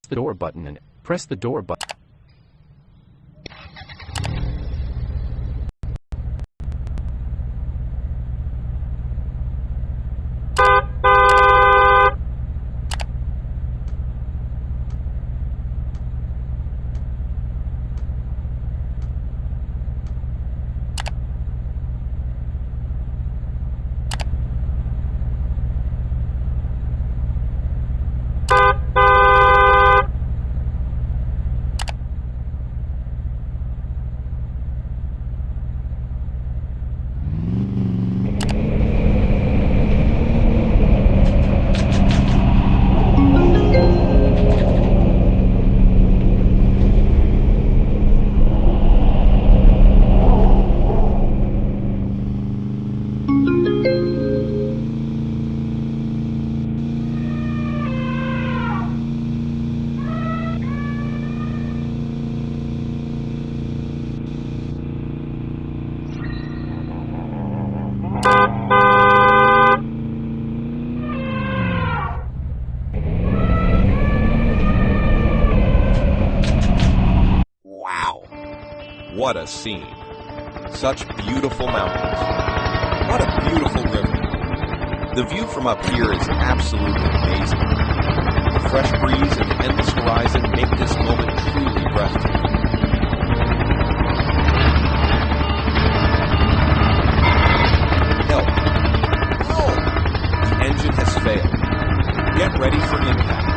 the door button and press the door button. What a scene. Such beautiful mountains. What a beautiful river. The view from up here is absolutely amazing. The fresh breeze and the endless horizon make this moment truly breathtaking. Help! Help! The engine has failed. Get ready for impact.